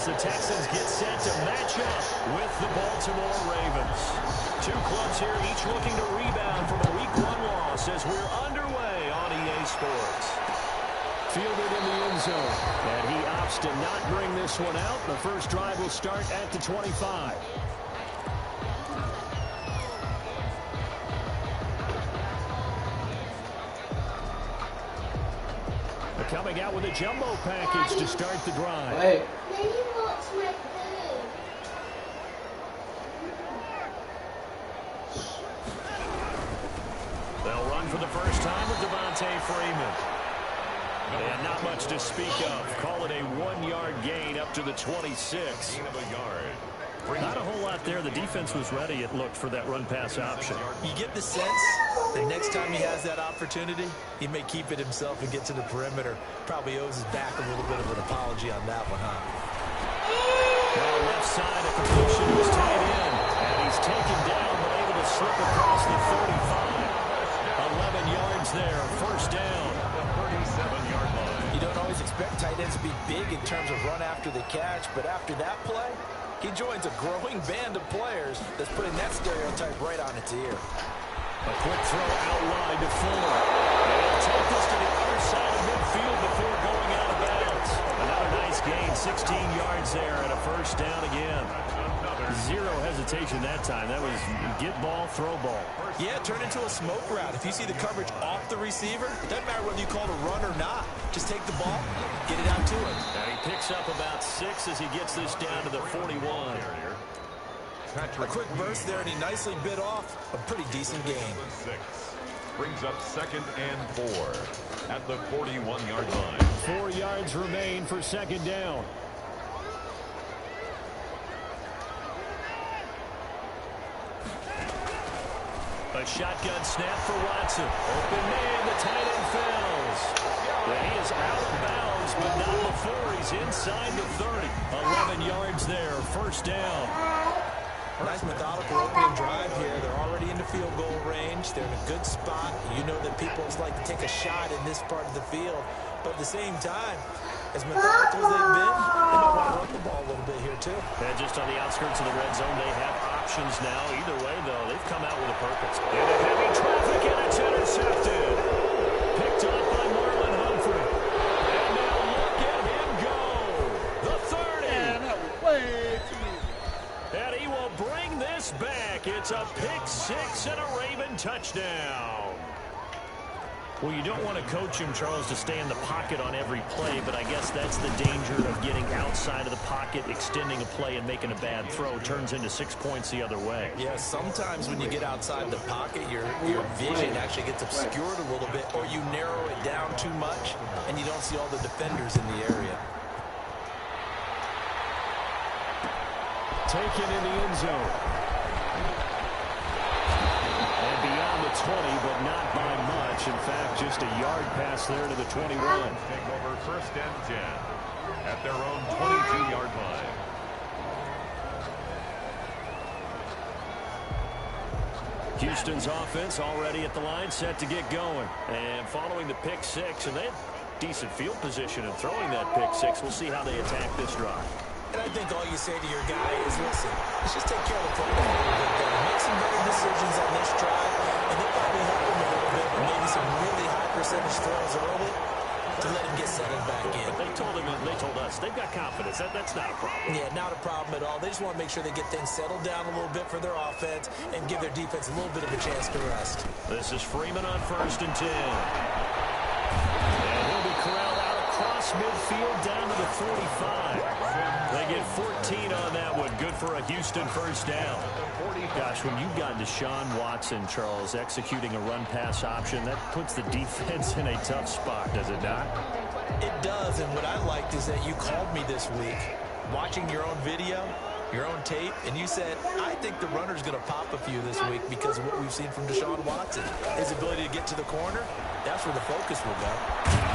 The Texans get set to match up with the Baltimore Ravens. Two clubs here, each looking to rebound from a Week 1 loss as we're underway on EA Sports. Fielded in the end zone, and he opts to not bring this one out. The first drive will start at the 25. Coming out with a jumbo package to start the drive. Wait. They'll run for the first time with Devontae Freeman. And not much to speak of. Call it a 1-yard gain up to the 26. Gain of a yard. Not a whole lot there. The defense was ready, it looked, for that run-pass option. You get the sense that next time he has that opportunity, he may keep it himself and get to the perimeter. Probably owes his back a little bit of an apology on that one, huh? Well, left side, a completion to his tight end. And he's taken down, but able to slip across the 35. 11 yards there, first down. 37-yard line. You don't always expect tight ends to be big in terms of run after the catch, but after that play, he joins a growing band of players that's putting that stereotype right on its ear. A quick throw out wide to Fuller. And he'll take this to the other side of midfield before going out of bounds. Another nice gain, 16 yards there, and a first down again. Zero hesitation that time. That was get ball, throw ball. Yeah, turn into a smoke route. If you see the coverage off the receiver, doesn't matter whether you call it a run or not. Just take the ball, get it out to him. And he picks up about 6 as he gets this down to the 41. A quick burst there, and he nicely bit off a pretty decent gain. Brings up 2nd and 4 at the 41-yard line. 4 yards remain for second down. A shotgun snap for Watson. Open man, the tight end fails. And he is out of bounds, but not before he's inside the 30. 11 yards there, first down. Nice methodical opening drive here. They're already in the field goal range. They're in a good spot. You know that people like to take a shot in this part of the field. But at the same time, as methodical as they've been, they might want to run the ball a little bit here too. And just on the outskirts of the red zone, they have options now. Either way, though, they've come out with a purpose. Into heavy traffic, and it's intercepted. Picked up by Marlon Humphrey. And now look at him go. The 30. Man, that was way too easy. And he will bring this back. It's a pick 6 and a Raven touchdown. Well, you don't want to coach him, Charles, to stay in the pocket on every play, but I guess that's the danger of getting outside of the pocket, extending a play, and making a bad throw. Turns into 6 points the other way. Yeah, sometimes when you get outside the pocket, your vision actually gets obscured a little bit, or you narrow it down too much, and you don't see all the defenders in the area. Taken in the end zone. And beyond the 20, but not by much. In fact, just a yard pass there to the 21. Take over 1st and 10 at their own 22-yard line. Houston's offense already at the line, set to get going. And following the pick 6, and they had decent field position in throwing that pick 6. We'll see how they attack this drive. And I think all you say to your guy is, listen, let's just take care of the football a little bit better. Make some better decisions on this drive, and they'll probably help him a little bit with maybe some really high percentage throws early to let him get settled back in. But they told him, and they told us, they've got confidence. That's not a problem. Yeah, not a problem at all. They just want to make sure they get things settled down a little bit for their offense and give their defense a little bit of a chance to rest. This is Freeman on 1st and 10. And he'll be corralled out across midfield down to the 45. They get 14 on that one. Good for a Houston first down. Gosh, when you've got Deshaun Watson, Charles, executing a run-pass option, that puts the defense in a tough spot, does it not? It does, and what I liked is that you called me this week, watching your own video, your own tape, and you said, I think the runner's going to pop a few this week because of what we've seen from Deshaun Watson. His ability to get to the corner, that's where the focus will go.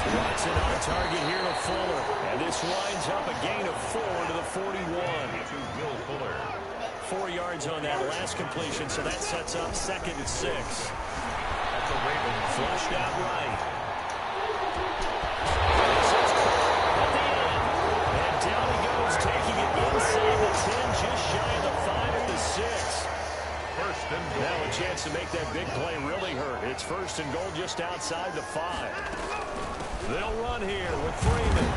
Watson on target here to Fuller. And this winds up a gain of 4 to the 41. To Will Fuller. 4 yards on that last completion, so that sets up 2nd and 6. At the Ravens. Flushed out right. And down he goes, taking it It's first and goal just outside the 5. They'll run here with Freeman.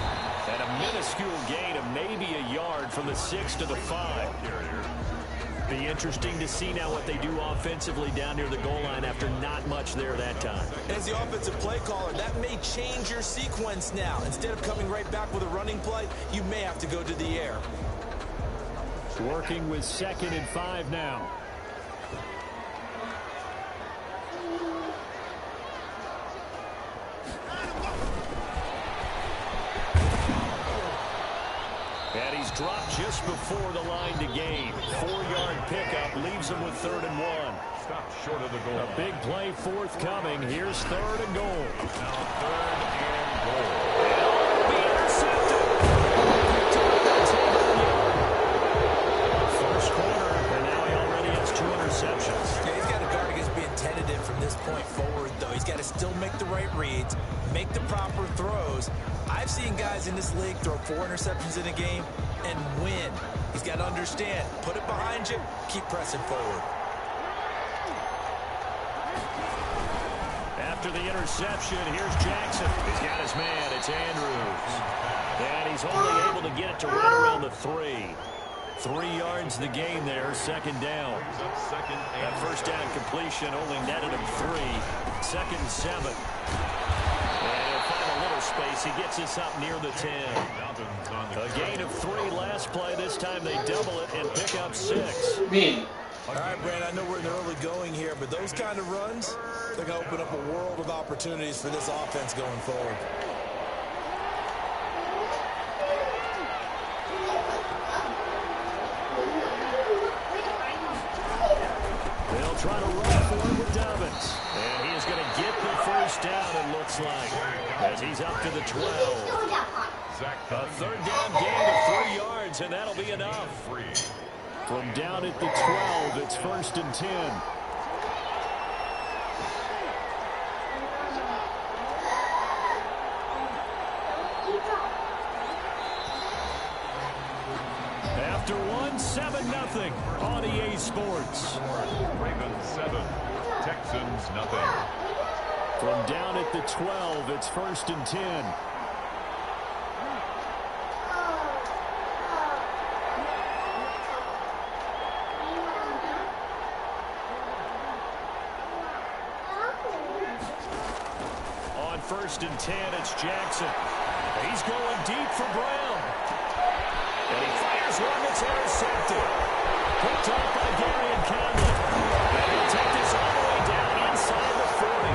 And a minuscule gain of maybe a yard from the 6 to the 5. Be interesting to see now what they do offensively down near the goal line after not much there that time. As the offensive play caller, that may change your sequence now. Instead of coming right back with a running play, you may have to go to the air. Working with 2nd and 5 now. And he's dropped just before the line to gain. 4-yard pickup leaves him with 3rd and 1. Stop short of the goal. A big play forthcoming. Here's 3rd and goal. Now 3rd and goal. Be intercepted. First quarter, and now he already has 2 interceptions. Yeah, he's got to guard against being tentative from this point forward, though. He's got to still make the right reads, make the proper throws. I've seen guys in this league throw 4 interceptions in a game and win. He's got to understand, put it behind you, keep pressing forward. After the interception, here's Jackson. He's got his man. It's Andrews. And he's only able to get it to right around the 3. 3 yards the gain there, 2nd down. That first down completion only netted him 3. 2nd and 7. And he'll find a little space. He gets us up near the 10. A gain of 3 last play. This time they double it and pick up 6. All right, Brand, I know we're in the early going here, but those kind of runs, they're going to open up a world of opportunities for this offense going forward. They'll try to run for it with Dobbins. And he is going to get the first down, it looks like, as he's up to the 12. A 3rd down gain of 3 yards, and that'll be enough. From down at the 12, it's 1st and 10. After 1-7-0 on EA Sports. Ravens 7, Texans nothing. From down at the 12, it's 1st and 10. On 1st and 10, it's Jackson. He's going deep for Brown. And he fires one that's intercepted. Picked off by Darian Conley. And he'll take this all the way down inside the 40.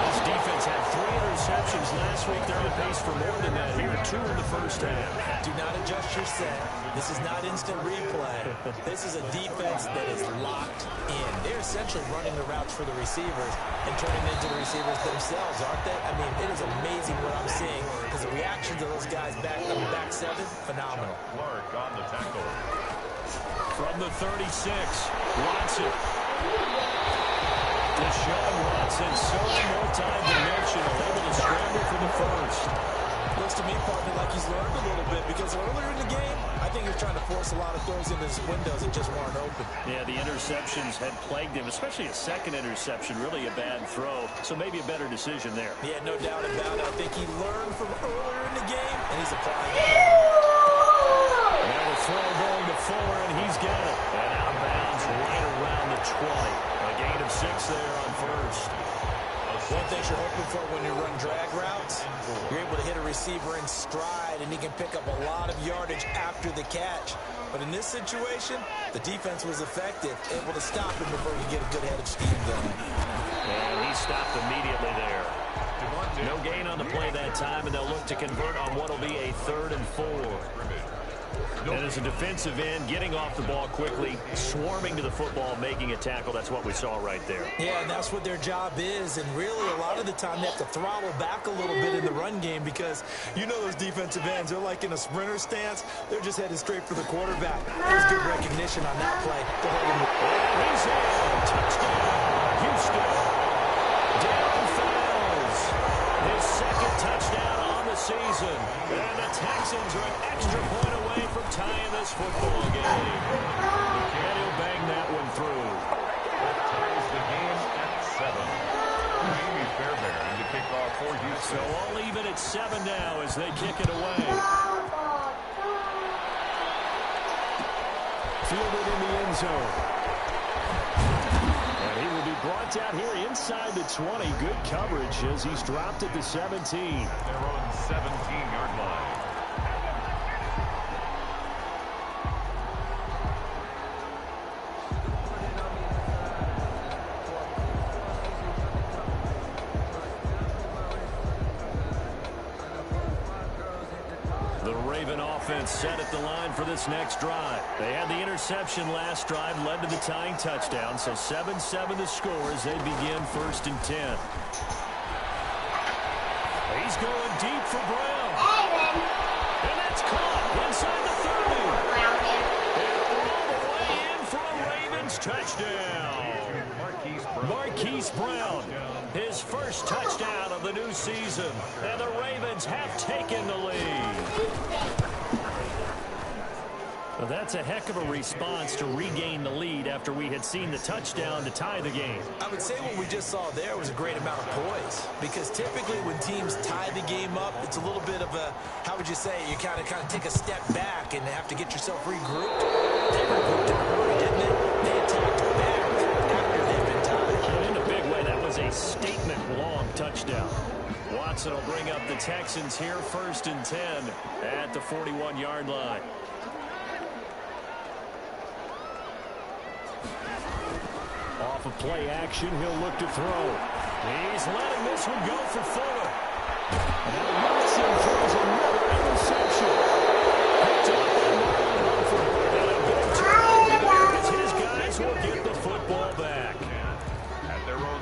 This defense had 3 interceptions last week. They're on pace for more than that here. 2 in the first half. Do not adjust your set. This is not instant replay. This is a defense that is locked in. They're essentially running the routes for the receivers and turning into the receivers themselves, aren't they? I mean, it is amazing what I'm seeing because the reactions of those guys back on the back 7, phenomenal. Clark on the tackle. From the 36, Watson. Deshaun Watson, so multi-dimensional, able to scramble for the first. Looks to me, partner, like he's learned a little bit because earlier in the game, I think he was trying to force a lot of throws into his windows that just weren't open. Yeah, the interceptions had plagued him, especially a 2nd interception, really a bad throw. So maybe a better decision there. Yeah, no doubt about it. I think he learned from earlier in the game, and he's applying it. Now the throw going to Fuller, and he's got it. And out of bounds right around the 20. A gain of 6 there on 1st. One thing you're hoping for when you run drag routes, you're able to hit a receiver in stride, and he can pick up a lot of yardage after the catch. But in this situation, the defense was effective, able to stop him before he get a good head of steam going. And he stopped immediately there. No gain on the play that time, and they'll look to convert on what will be a 3rd and 4. And as a defensive end, getting off the ball quickly, swarming to the football, making a tackle, that's what we saw right there. Yeah, and that's what their job is. And really, a lot of the time, they have to throttle back a little bit in the run game because you know those defensive ends, they're like in a sprinter stance. They're just headed straight for the quarterback. That was good recognition on that play. To hold him. He's in. Touchdown, Houston. Down fouls. His 2nd touchdown on the season. And the Texans are an extra point away from tying this football game. And he'll bang that one through. That ties the game at 7. Jamie Fairbairn to kick off for Houston. So all even at 7 now as they kick it away. Fielded in the end zone. And he will be brought down here inside the 20. Good coverage as he's dropped at the 17. At their own 17-yard line. Set at the line for this next drive. They had the interception last drive, led to the tying touchdown, so 7-7 the score as they begin 1st and 10. He's going deep for Brown. And that's caught inside the 30. And all the way in for a Ravens touchdown. Marquise Brown, his first touchdown of the new season. And the Ravens have taken the lead. Well, that's a heck of a response to regain the lead after we had seen the touchdown to tie the game. I would say what we just saw there was a great amount of poise, because typically when teams tie the game up, it's a little bit of a, how would you say, you kind of take a step back and have to get yourself regrouped. They regrouped in a hurry, didn't they? They attacked back after they've been tied. In a big way, that was a statement-long touchdown. Watson will bring up the Texans here 1st and 10 at the 41-yard line. Off of play action, he'll look to throw. He's letting this one go for Fuller. Now Watson throws another interception. Picked up by Marlon Humphrey. And a big turnover as his guys will get the football back.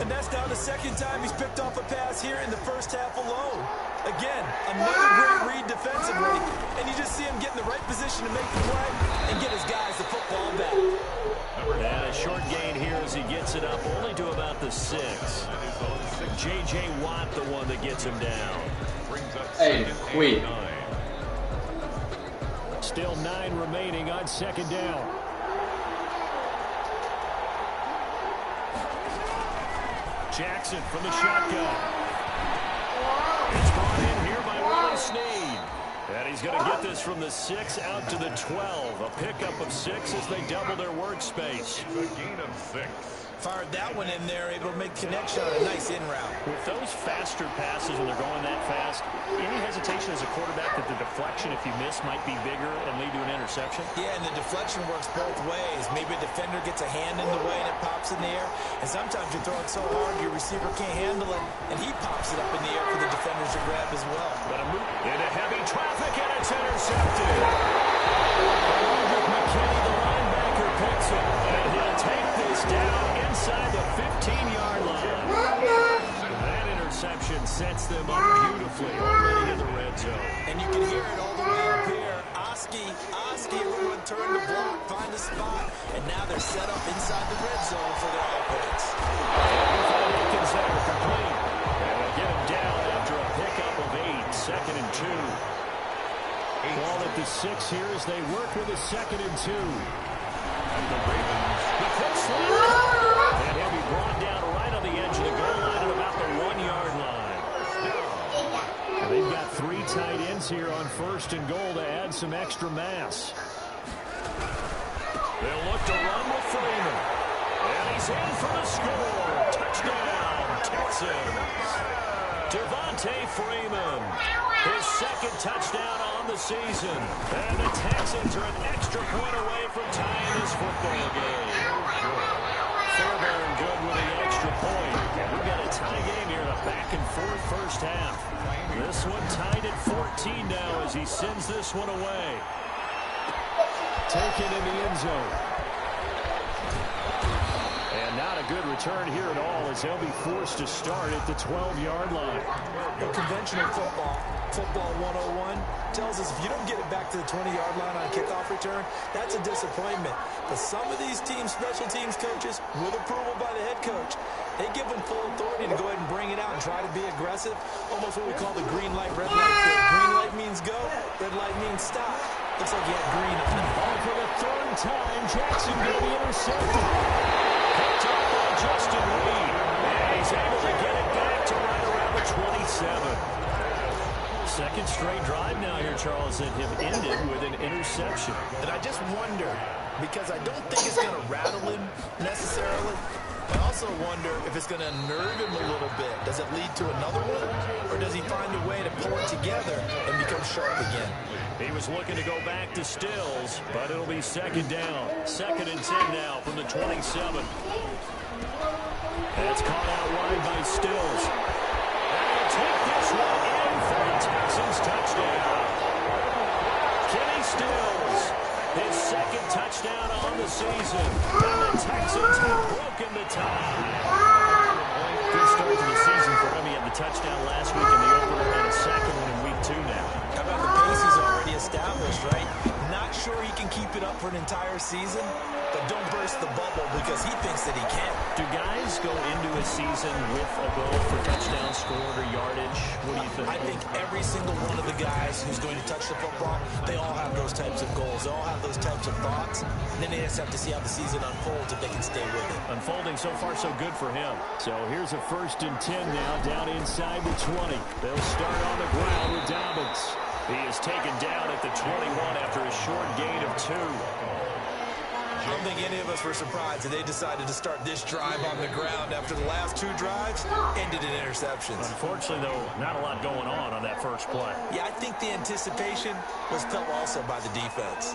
And that's now the second time he's picked off a pass here in the first half alone. Again, another great read defensively, and you just see him get in the right position to make the play and get his guys the football back. And a short gain here as he gets it up only to about the 6. J.J. Watt, the one that gets him down. Hey, wait. Still 9 remaining on 2nd down. Jackson from the shotgun. It's brought in here by Willie Snead. And he's going to get this from the 6 out to the 12. A pickup of 6 as they double their workspace. A gain of 6. Fired that one in there, able to make connection on a nice in route. With those faster passes when they're going that fast, any hesitation as a quarterback that the deflection, if you miss, might be bigger and lead to an interception? Yeah, and the deflection works both ways. Maybe a defender gets a hand in the way and it pops in the air. And sometimes you're throwing so hard your receiver can't handle it, and he pops it up in the air for the defenders to grab as well. But a move into heavy traffic, and it's intercepted. McKinney, the linebacker, picks it, and he'll take this down inside the 15-yard line. That interception sets them up beautifully already in the red zone. And you can hear it all the way up here. Oski, everyone turn the block, find a spot, and now they're set up inside the red zone for their offense. Aikens there, complete. And they'll get him down after a pickup of 8, 2nd and 2. Ball at the 6 here as they work with a 2nd and 2. And the Ravens. The quick slap. And he'll be brought down right on the edge of the goal line at about the 1-yard line. And they've got 3 tight ends here on 1st and goal to add some extra mass. They'll look to run with Freeman. And he's in for the score. Touchdown, Texans. Devontae Freeman. His 2nd touchdown on the season. And the Texans are an extra point away from tying this football game. Fairbairn good with the extra point. And we've got a tie game here in a back-and-forth first half. This one tied at 14 now as he sends this one away. Taken in the end zone. And not a good return here at all as they'll be forced to start at the 12-yard line. Well, conventional football 101 tells us if you don't get it back to the 20-yard line on a kickoff return, that's a disappointment. But some of these teams, special teams coaches, with approval by the head coach, they give them full authority to go ahead and bring it out and try to be aggressive. Almost what we call the green light, red light thing. Green light means go, red light means stop. Looks like you had green on it. Ball for the 3rd time. Jackson will be intercepted. Picked up by Justin Reed. And he's able to get it back to right around the 27. Second straight drive now here, Charles, that have ended with an interception. And I just wonder, because I don't think it's going to rattle him necessarily, I also wonder if it's going to nerve him a little bit. Does it lead to another one? Or does he find a way to pull it together and become sharp again? He was looking to go back to Stills, but it'll be second down. 2nd and 10 now from the 27. That's caught out wide by Stills. And he'll take this one in for a Texans touchdown. Kenny Stills, his 2nd touchdown on the season. And the Texans have broken the tie. Good start to the season for him. He had the touchdown last week in the opener and a second one in week 2 now. How about the pace he's already established, right? Not sure he can keep it up for an entire season, but don't burst the bubble because he thinks that he can. Do guys go into a season with a goal for touchdowns scored or yardage? What do you think? I think every single one of the guys who's going to touch the football, they all have those types of goals. They all have those types of thoughts. And then they just have to see how the season unfolds if they can stay with it. Unfolding so far so good for him. So here's a 1st and 10 now down inside the 20. They'll start on the ground with Dobbins. He is taken down at the 21 after a short gain of 2. I don't think any of us were surprised that they decided to start this drive on the ground after the last 2 drives ended in interceptions. Unfortunately, though, not a lot going on that first play. Yeah, I think the anticipation was felt also by the defense.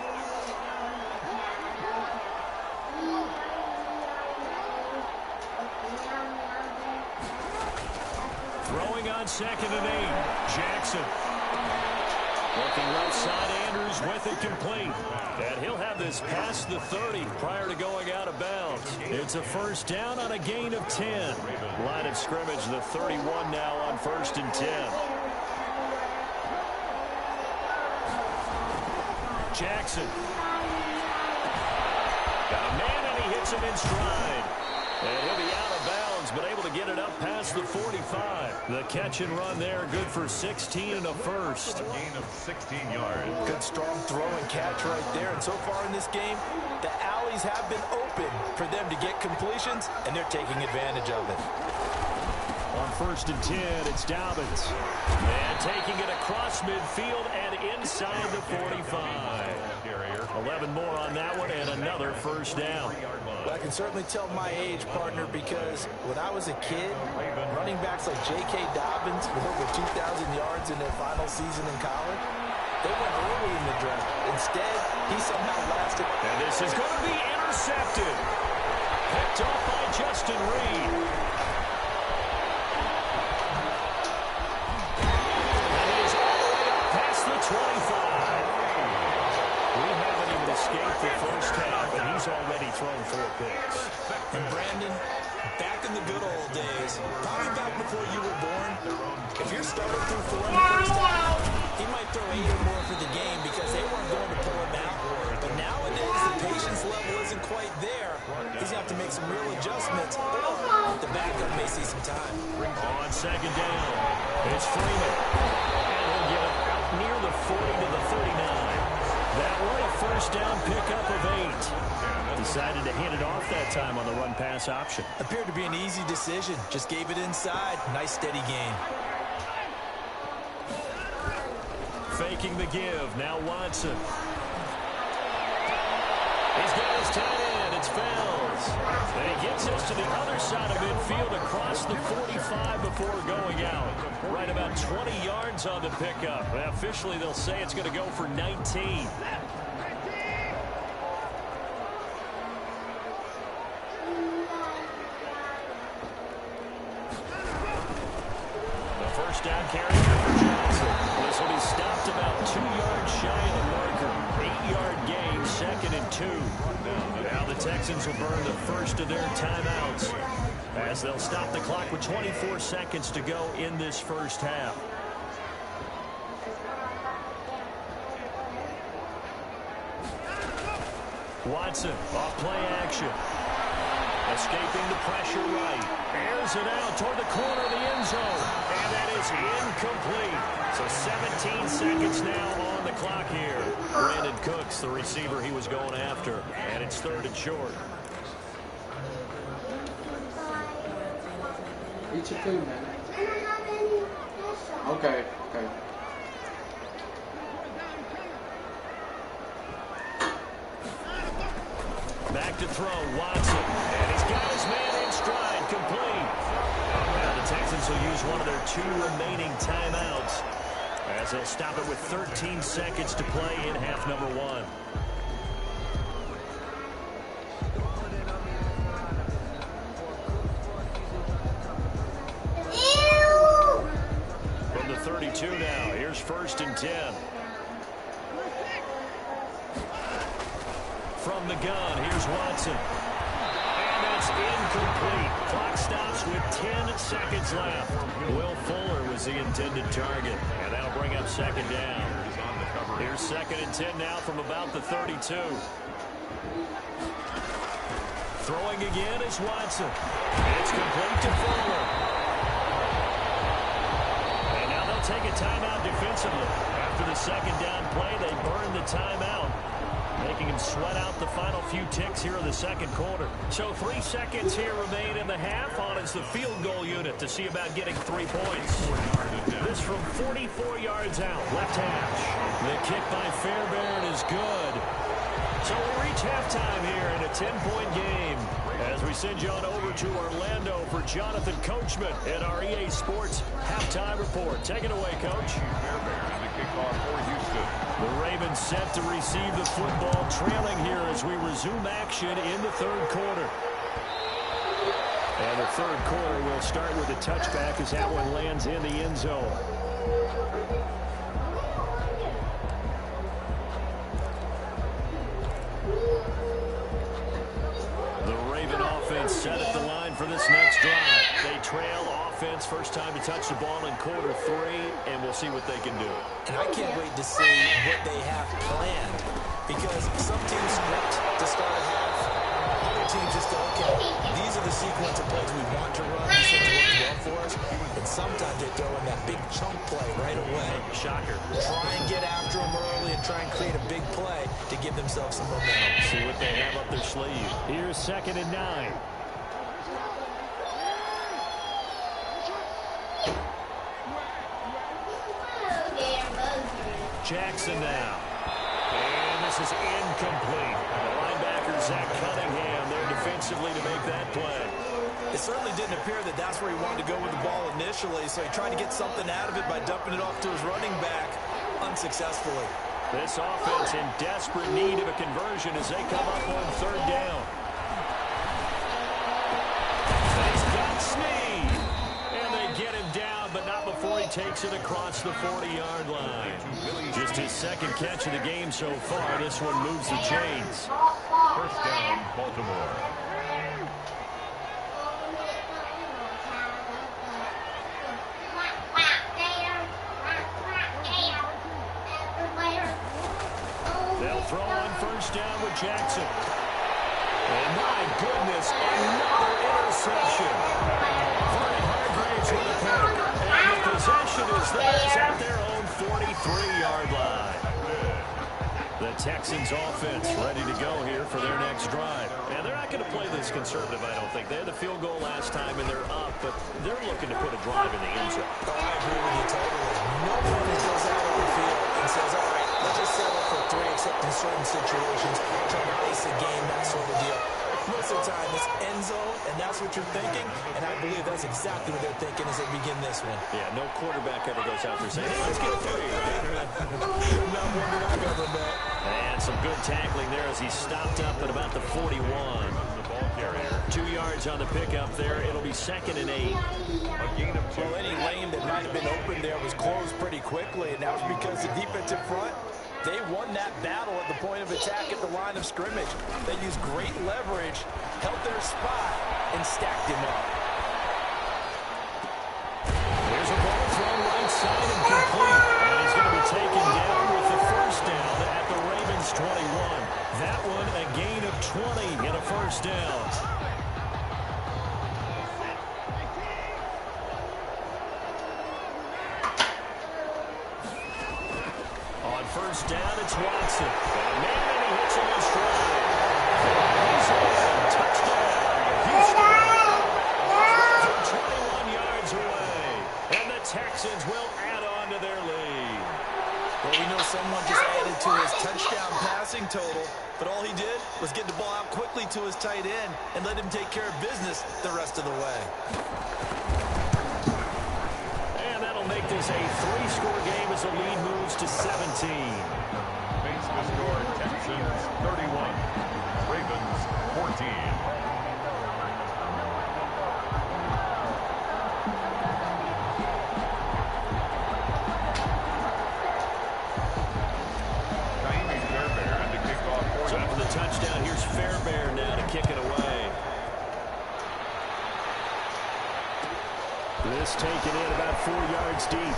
Throwing on 2nd and 8. Jackson. Looking right side, Andrews with it complete. And he'll have this past the 30 prior to going out of bounds. It's a 1st down on a gain of 10. Line of scrimmage, the 31 now on 1st and 10. Jackson. Got a man and he hits him in stride. And he'll be out of bounds, but able to get it up past the 45. The catch and run there, good for 16 and a first. A gain of 16 yards. Good strong throw and catch right there. And so far in this game, the alleys have been open for them to get completions, and they're taking advantage of it. On 1st and 10, it's Dobbins. And taking it across midfield and inside the 45. 11 more on that one and another 1st down. Well, I can certainly tell my age, partner, because when I was a kid, running backs like J.K. Dobbins with over 2,000 yards in their final season in college, they went early in the draft. Instead, he somehow lasted. And this is going to be intercepted. Picked off by Justin Reed. And he is all the way up past the 25. We haven't even escaped the first half, and he's already thrown 4 picks. And Brandon, back in the good old days, probably back before you were born, if you're starting through 4 in the first half, he might throw 8 or more for the game because they weren't going to pull him out. But nowadays, the patience level isn't quite there. He's going to have to make some real adjustments, or the backup may see some time. On 2nd down, it's Freeman. And he'll get it out near the 40 to the 39. That one a 1st down pickup of 8. Decided to hand it off that time on the run-pass option. Appeared to be an easy decision. Just gave it inside. Nice steady gain. Faking the give. Now Watson. He's got his tight end. It's Fells. And he gets us to the other side of midfield across the 45 before going out. Right about 20 yards on the pickup. Well, officially, they'll say it's going to go for 19. The 1st down carry for Johnson. This will be stopped about 2 yards shy of the marker. 8-yard gain, 2nd and 2. Now the Texans will burn the first of their timeouts as they'll stop the clock with 24 seconds to go in this first half. Watson, off play action. Escaping the pressure right. Airs it out toward the corner of the end zone. And that is incomplete. So 17 seconds now on the clock here. Brandon Cooks, the receiver he was going after. And it's 3rd and short. Eat your food, man. Okay. Back to throw, Watson. And he's got his man in stride, complete. Now the Texans will use one of their 2 remaining timeouts as they'll stop it with 13 seconds to play in half number 1. From the 32 now, here's 1st and 10. From the gun, here's Watson. And that's incomplete. Clock stops with 10 seconds left. Will Fuller was the intended target. And that'll bring up 2nd down. Here's 2nd and 10 now from about the 32. Throwing again is Watson. It's complete to Fuller. And now they'll take a timeout defensively. After the 2nd down play, they burn the timeout, making him sweat out the final few ticks here in the 2nd quarter. So 3 seconds here remain in the half. On is the field goal unit to see about getting 3 points. This from 44 yards out, left hash. The kick by Fairbairn is good. So we reach halftime here in a 10-point game as we send you on over to Orlando for Jonathan Coachman at our EA Sports Halftime Report. Take it away, Coach. Fairbairn, the kickoff for Houston. The Ravens set to receive the football, trailing here as we resume action in the 3rd quarter. And the 3rd quarter will start with a touchback as that one lands in the end zone. The Raven offense set at the line for this next drive. They trail offense, first time to touch the ball in quarter 3, and we'll see what they can do. And I can't wait to see what they have planned, because some teams script to start a half. Other teams just go, okay, these are the sequence of plays we want to run. These things work well for us. And sometimes they throw in that big chunk play right away. Shocker. Try and get after them early and try and create a big play to give themselves some momentum. See what they have up their sleeve. Here's 2nd and 9. Jackson now. And this is incomplete. The linebacker, Zach Cunningham, there defensively to make that play. It certainly didn't appear that that's where he wanted to go with the ball initially, so he tried to get something out of it by dumping it off to his running back unsuccessfully. This offense in desperate need of a conversion as they come up on 3rd down. He's got Snead. And they get him down, but not before he takes it across the 40-yard line. Just his 2nd catch of the game so far. This one moves the chains. 1st down, Baltimore. They'll throw on 1st down with Jackson. And my goodness, another interception. Vernon Hargraves with a pick. And the possession is theirs at their own 43-yard line. The Texans offense ready to go here for their next drive. And they're not going to play this conservative, I don't think. They had the field goal last time, and they're up, but they're looking to put a drive in the end zone. Oh, I agree with you totally. No one goes out on the field and says, all right, let's just settle for 3, except in certain situations, trying to ice a game, that sort of deal. Most of the time, it's end zone, and that's what you're thinking, and I believe that's exactly what they're thinking as they begin this one. Yeah, no quarterback ever goes out there saying, hey, let's get 3, right? Not one that I've ever met. And some good tackling there as he stopped up at about the 41. The ball carrier. 2 yards on the pickup there. It'll be 2nd and 8. A gain of 2. Well, any lane that might have been open there was closed pretty quickly, and that was because the defensive front, they won that battle at the point of attack at the line of scrimmage. They used great leverage, held their spot, and stacked him up. There's a ball thrown right side and complete. And he's going to be taken down with the 1st down at the Ravens 21. That one a gain of 20 and a 1st down. On 1st down, it's Watson. And man, he hits him in stride. He's in. Touchdown, Houston. For 21 yards. total, but all he did was get the ball out quickly to his tight end and let him take care of business the rest of the way. And that'll make this a 3-score game as the lead moves to 17. Makes the score Texans 31, Ravens 14. Touchdown. Here's Fairbairn now to kick it away. This taken in about 4 yards deep.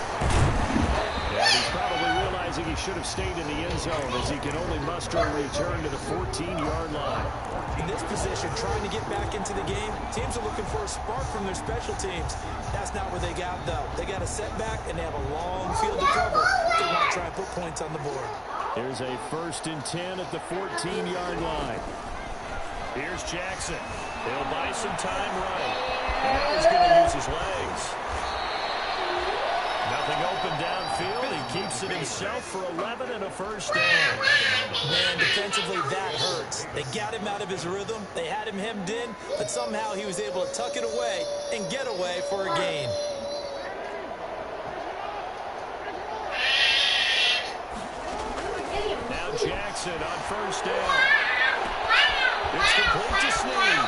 And he's probably realizing he should have stayed in the end zone as he can only muster a return to the 14-yard line. In this position, trying to get back into the game, teams are looking for a spark from their special teams. That's not what they got, though. They got a setback, and they have a long field to cover. They want to try and put points on the board. Here's a 1st and 10 at the 14-yard line. Here's Jackson. He'll buy some time right. And now he's going to use his legs. Nothing open downfield. He keeps it himself for 11 and a 1st down. Man, defensively, that hurts. They got him out of his rhythm. They had him hemmed in, but somehow he was able to tuck it away and get away for a gain. Now Jackson on 1st down. It's complete to Snead.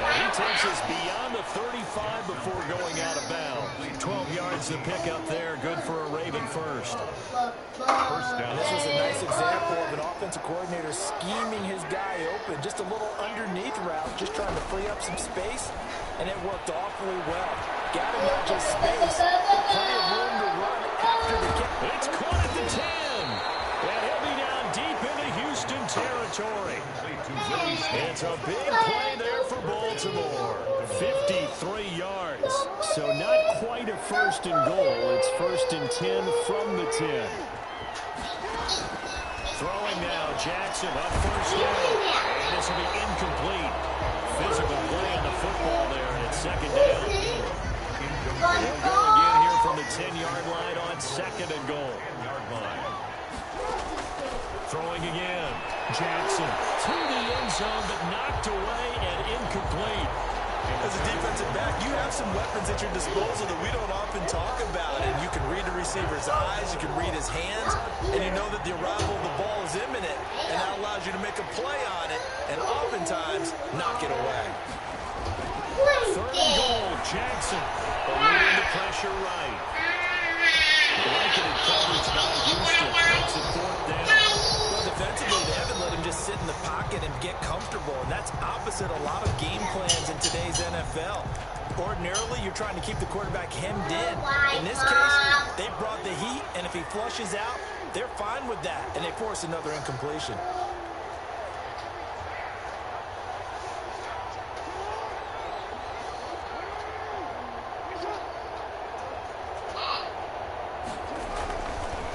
And he takes us beyond the 35 before going out of bounds. 12 yards to pick up there. Good for a Raven first. First down. This was a nice example of an offensive coordinator scheming his guy open. Just a little underneath route, just trying to free up some space, and it worked awfully well. Got him not just space, but plenty of room to run after the kick. It's caught at the 10. And he'll be down deep into Houston territory. It's a big play there for Baltimore. 53 yards. So not quite a 1st and goal. It's 1st and 10 from the 10. Throwing now, Jackson on 1st down. And this will be incomplete. Physical play on the football there, and it's 2nd down. They'll go again here from the 10-yard line on 2nd and goal. Throwing again. Jackson to the end zone, but knocked away and incomplete. As a defensive back, you have some weapons at your disposal that we don't often talk about. And you can read the receiver's eyes, you can read his hands, and you know that the arrival of the ball is imminent. And that allows you to make a play on it, and oftentimes knock it away. 3rd and goal, Jackson. Eluding the pressure right. Blanketed coverage by Houston. Makes it 4th down. Well, defensively, they haven't let him just sit in the pocket and get comfortable, and that's opposite a lot of game plans in today's NFL. Ordinarily, you're trying to keep the quarterback hemmed in. In this case, they brought the heat, and if he flushes out, they're fine with that, and they force another incompletion.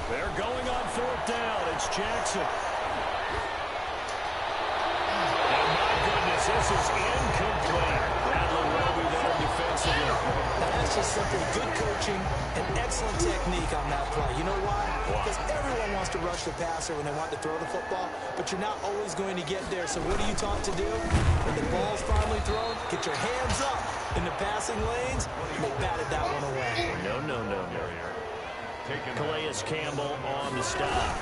They're going on 4th down. It's Jackson. And my goodness, this is incomplete. Battling Roby there defensively. Now, that's just simply good coaching and excellent technique on that play. You know why? Because everyone wants to rush the passer when they want to throw the football, but you're not always going to get there. So what are you taught to do? When the ball's finally thrown, get your hands up in the passing lanes, and they batted that one away. No. Calais Campbell on the stop.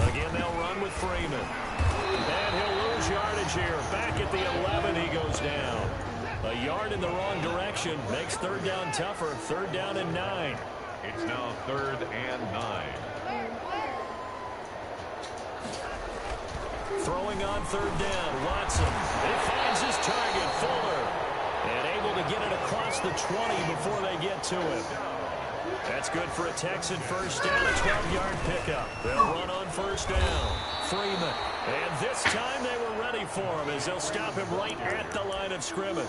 Again, they'll run with Freeman. And he'll lose yardage here. Back at the 11, he goes down. A yard in the wrong direction makes 3rd down tougher. 3rd down and 9. It's now 3rd and 9. Throwing on 3rd down, Watson. He finds his target, Fuller. And able to get it across the 20 before they get to him. That's good for a Texan 1st down, a 12-yard pickup. They'll run on 1st down. Freeman. And this time they were ready for him as they'll stop him right at the line of scrimmage.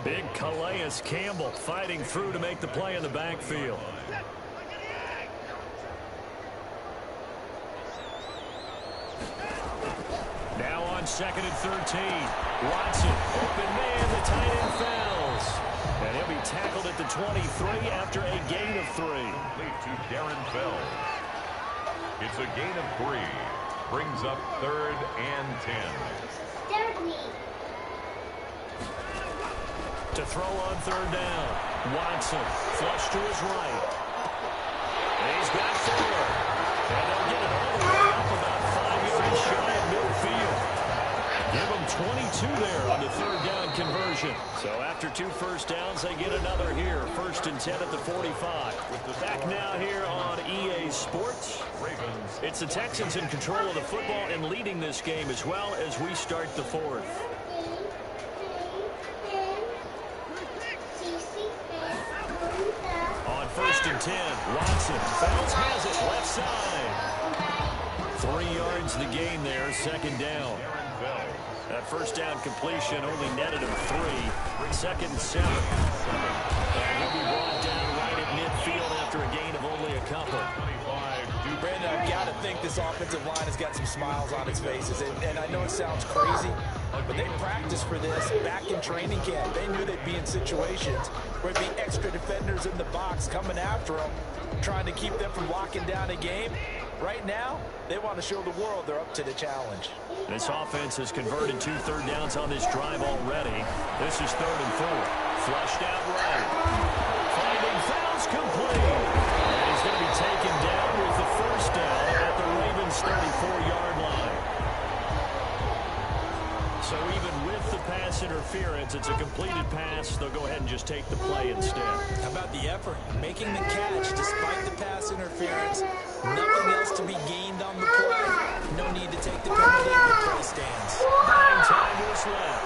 Big Calais Campbell fighting through to make the play in the backfield. Now on 2nd and 13. Watson, open man, the tight end fouls. And he'll be tackled at the 23 after a gain of 3. Lead to Darren Bell. It's a gain of 3. Brings up 3rd and 10. To throw on 3rd down. Watson, flush to his right. And he's got 4. And they'll get it all the way up about 5 yards shy of midfield. Give them 22 there on the 3rd down conversion. So after 2 first downs, they get another here. 1st and 10 at the 45. Back now here on EA Sports. Ravens. It's the Texans in control of the football and leading this game as well as we start the 4th. On 1st and 10, Watson. Fells has it left side. 3 yards the gain there, 2nd down. That 1st down completion only netted him 3. 2nd and 7. And he'll be brought down right at midfield after a gain of only a couple. Brandon, I've got to think this offensive line has got some smiles on its faces. And I know it sounds crazy, but they practiced for this back in training camp. They knew they'd be in situations where it'd be extra defenders in the box coming after them, trying to keep them from locking down a game. Right now, they want to show the world they're up to the challenge. This offense has converted 2 third downs on this drive already. This is 3rd and 4. Flushed out right. Finding Fells complete. And he's going to be taken down with the 1st down at the Ravens' 34-yard line. So even with the pass interference, it's a completed pass. They'll go ahead and just take the play instead. How about the effort? Making the catch despite the pass interference. Nothing else to be gained on the play. No need to take the penalty. The play stands. 9 times left.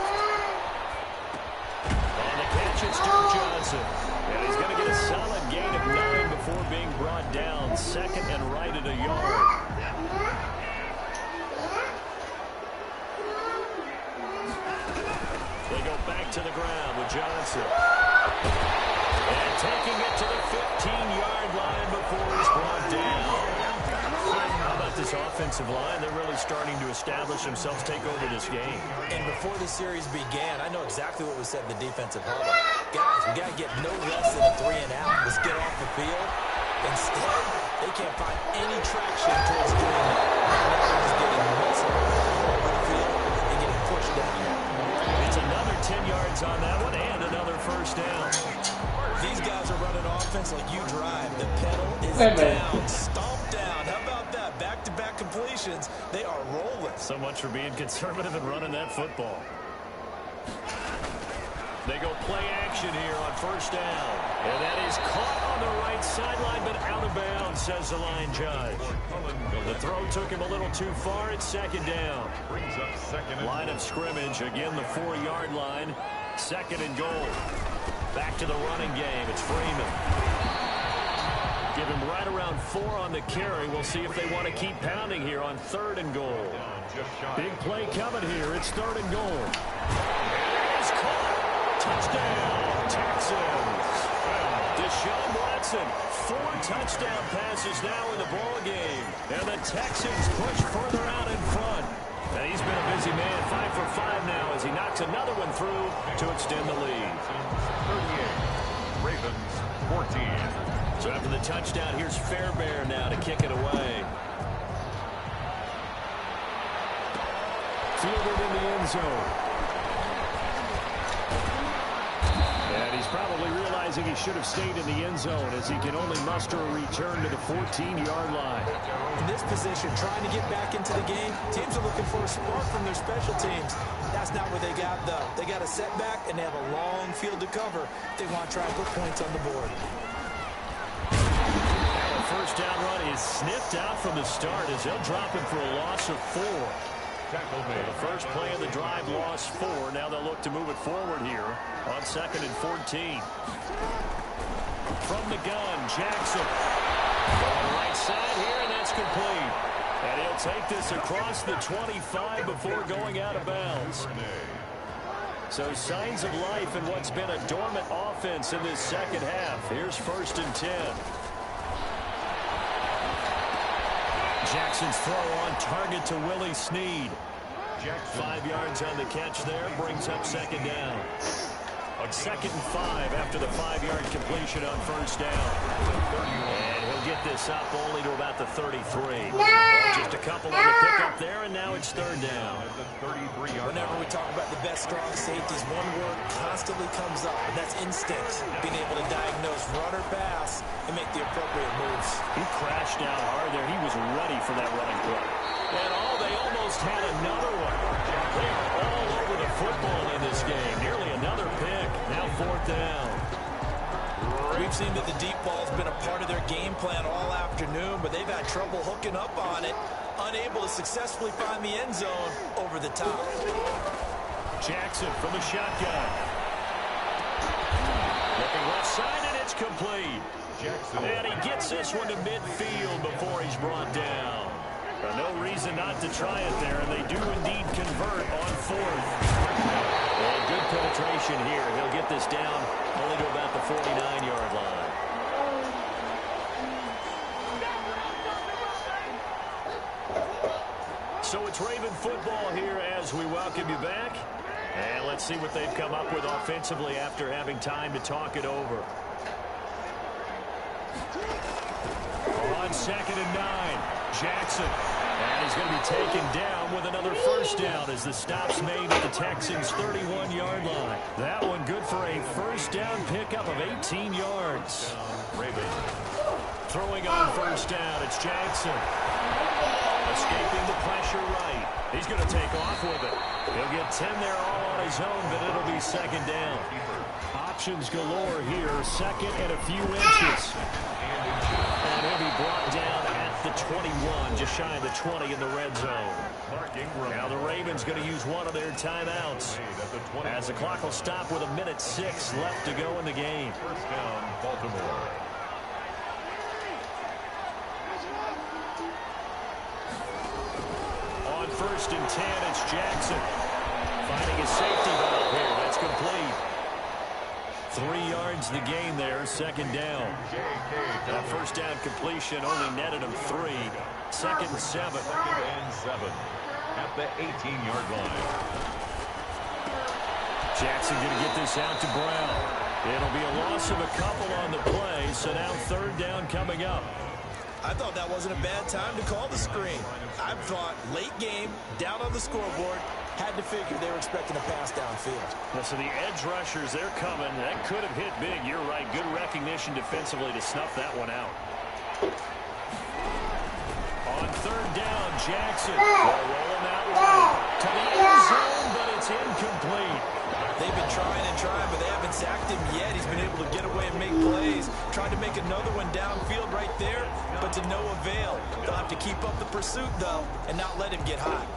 On the catch, it's Duke Johnson. And he's going to get a solid gain of 9 before being brought down. 2nd and right at a yard. They go back to the ground with Johnson. And taking it to the 15-yard line before he's brought down. How about this offensive line? They're really starting to establish themselves, take over this game. And before the series began, I know exactly what was said in the defensive huddle. Guys, we got to get no less than a 3 and out. Let's get off the field. Instead, they can't find any traction towards doing that. They're just getting muscle over the field and getting pushed down. It's another 10 yards on that one and another 1st down. These guys are running offense like you drive. The pedal is down, stomped down. How about that? Back-to-back completions. They are rolling. So much for being conservative and running that football. They go play action here on 1st down. And that is caught on the right sideline, but out of bounds, says the line judge. The throw took him a little too far. It's 2nd down. Brings up 2nd and Line of scrimmage, again the 4-yard line. 2nd and goal. Back to the running game. It's Freeman. Give him right around 4 on the carry. We'll see if they want to keep pounding here on 3rd and goal. Big play coming here. It's 3rd and goal. It is caught. Touchdown, Texans. Deshaun Watson, 4 touchdown passes now in the ball game. And the Texans push further out in front. And he's been a busy man, 5 for 5 now as he knocks another one through to extend the lead. 38. Ravens 14. So after the touchdown, here's Fairbairn now to kick it away. Fielded in the end zone. And he's probably realizing he should have stayed in the end zone as he can only muster a return to the 14-yard line. In this position, trying to get back into the game, teams are looking for a spark from their special teams. That's not where they got, though. They got a setback, and they have a long field to cover. They want to try and put points on the board. The 1st down run is sniffed out from the start as they'll drop him for a loss of 4. The first play of the drive, loss 4. Now they'll look to move it forward here on 2nd and 14. From the gun, Jackson. Going right side here, and that's complete. And he'll take this across the 25 before going out of bounds. So signs of life in what's been a dormant offense in this 2nd half. Here's 1st and 10. Jackson's throw on target to Willie Snead. 5 yards on the catch there, brings up 2nd down. 2nd and 5 after the 5-yard completion on first down. And he'll get this up only to about the 33. Just a couple on the pickup there, and now it's 3rd down. Whenever we talk about the best strong safeties, one word constantly comes up, and that's instinct. Being able to diagnose run or pass and make the appropriate moves. He crashed down hard there. He was ready for that running play. And they almost had another one. They are all over the football in this game. Nearly another pick. Now 4th down. We've seen that the deep ball's been a part of their game plan all afternoon, but they've had trouble hooking up on it, unable to successfully find the end zone over the top. Jackson from the shotgun. Looking left side, and it's complete. And he gets this one to midfield before he's brought down. No reason not to try it there, and they do indeed convert on 4th. And good penetration here. He'll get this down only to about the 49-yard line. So it's Raven football here as we welcome you back. And let's see what they've come up with offensively after having time to talk it over. On 2nd and 9, Jackson. And he's going to be taken down with another first down as the stop's made at the Texans' 31-yard line. That one good for a first down pickup of 18 yards. Raven. Throwing on first down, it's Jackson. Escaping the pressure right. He's going to take off with it. He'll get 10 there all on his own, but it'll be 2nd down. Options galore here. 2nd and a few inches. And he'll be brought down at the 21, just shy of the 20 in the red zone. Now the Ravens going to use one of their timeouts as the clock will stop with 1:06 left to go in the game. First down, Baltimore. On 1st and 10, it's Jackson. Finding his safety valve here. That's complete. 3 yards the gain there, 2nd down. That first down completion only netted him 3. 2nd and 7. 2nd and 7 at the 18-yard line. Jackson going to get this out to Brown. It'll be a loss of a couple on the play, so now 3rd down coming up. I thought that wasn't a bad time to call the screen. I thought late game, down on the scoreboard, had to figure they were expecting a pass downfield. Well, so the edge rushers, they're coming. That could have hit big. You're right. Good recognition defensively to snuff that one out. On 3rd down, Jackson. They're rolling that way to the end zone, but it's incomplete. They've been trying and trying, but they haven't sacked him yet. He's been able to get away and make plays. Tried to make another one downfield right there, but to no avail. They'll have to keep up the pursuit, though, and not let him get hot.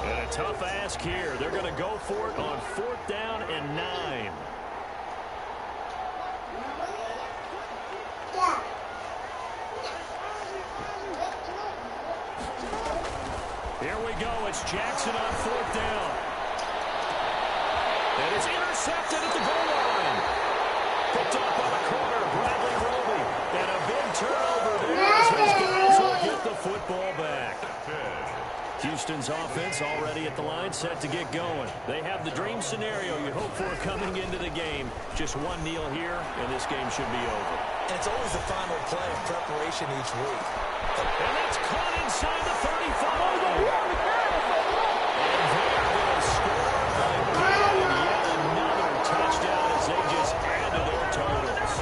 And a tough ask here. They're going to go for it on 4th down and 9. Here we go. It's Jackson on 4th down. And it's intercepted at the goal line. Picked up on the corner, Bradley Roby. And a big turnover there as his guys will get the football back. Houston's offense already at the line, set to get going. They have the dream scenario you hope for coming into the game. Just one kneel here, and this game should be over. And it's always the final play of preparation each week. And that's caught inside the 35. And they're going to score again. Yet another touchdown as they just add to their totals.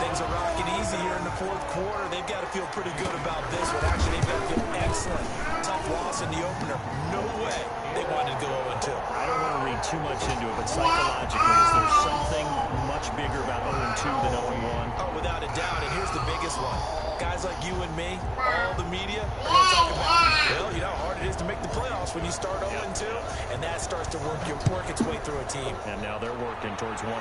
Things are rocking easy here in the 4th quarter. They've got to feel pretty good about this one. Actually, they've got to feel excellent. Tough loss in the opener. No way they wanted to go 0-2. I don't want to read too much into it, but psychologically, is there something much bigger about 0-2 than 0-1? Oh, without a doubt. And here's the biggest one. Guys like you and me, all the media, are going to talk about, well, you know how hard it is to make the playoffs when you start 0-2, and that starts to work its way through a team. And now they're working towards 1-1.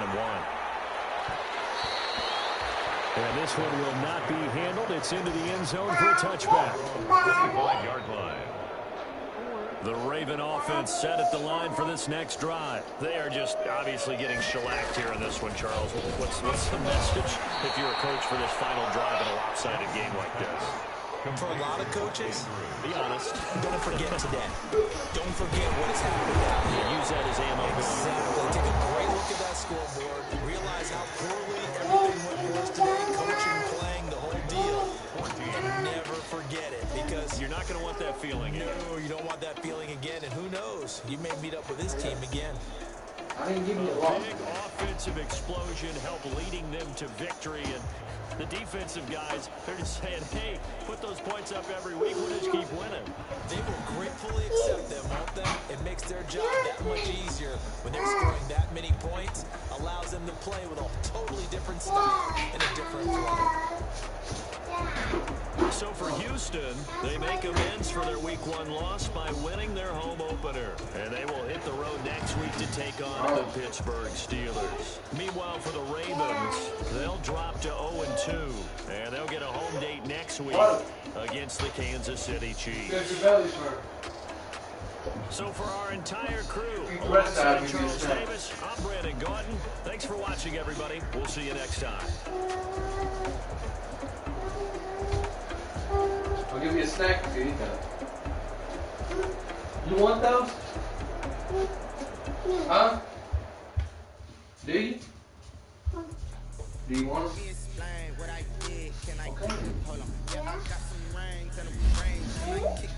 And this one will not be handled. It's into the end zone for a touchback. 55-yard line. The Raven offense set at the line for this next drive. They are just obviously getting shellacked here in this one, Charles. What's the message if you're a coach for this final drive in a lopsided game like this? For a lot of coaches, Be honest. don't forget today. Don't forget what has happened out here. Use that as ammo. Exactly. Take a great look at that scoreboard. Realize how poorly everything went for us today. Coaching, playing, the whole deal. And never forget it, because You're not going to want that feeling. no, you don't want that feeling again. And who knows? You may meet up with this team again. I didn't give you a A loss. big offensive explosion helped leading them to victory, and the defensive guys, they're just saying, hey, put those points up every week, we'll just keep winning. They will gratefully accept them, won't they? It makes their job that much easier when they're scoring that many points. Allows them to play with a totally different style and a different flow. So for Houston, they make amends for their Week 1 loss by winning their home opener. And they will hit the road next week to take on the Pittsburgh Steelers. Meanwhile, for the Ravens, they'll drop to 0-2. And they'll get a home date next week against the Kansas City Chiefs. So for our entire crew, alongside Charles Davis, I'm Brandon Gordon. Thanks for watching, everybody. We'll see you next time. I'll give you a snack if you eat that. You want those? Huh? Do you? Do you want them? Okay.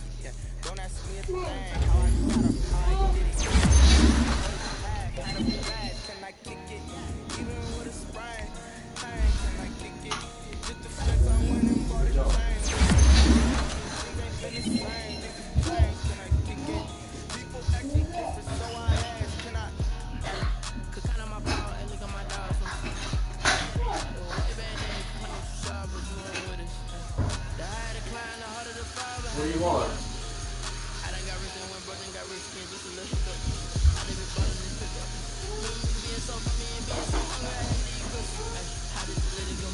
Don't ask me a thing, how I got up, how I did it. Can I kick it? Even with a sprain, can I kick it? Just the flex, I went and bought a chain. Things ain't been the same, can I kick it? People acting different, so I ask, can I? Could count on my power and look at my dollars from way back then, close shop, but you ain't with us. The higher the climb, the harder the fall. What do you want? Got rich skin, just a little hiccup. I live it better than pickup. Being so funny and being so hungry, I had to eat pussy. How did you let it go?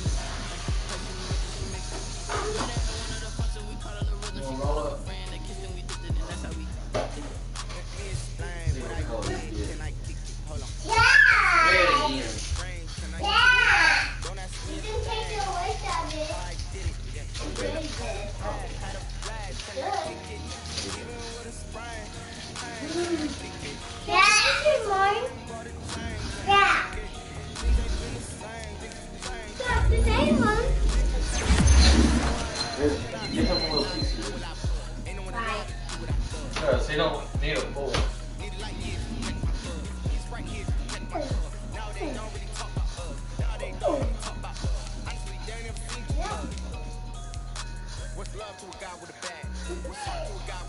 Personally, what did you mix it? We had one of the functions, we call it a rhythm. She called her a friend, that kissed and we did it, and that's how we did it. Explain what I did, can I kick it? Hold on. Yeah! Don't ask me if I did it. Had a flag, can I kick it? Even with a sprain. Yeah, this is mine. Yeah. That's the same one. Give him a little piece of this. Right. Yeah, so you don't need a bowl. What's love to a guy with a bag? What's love to a guy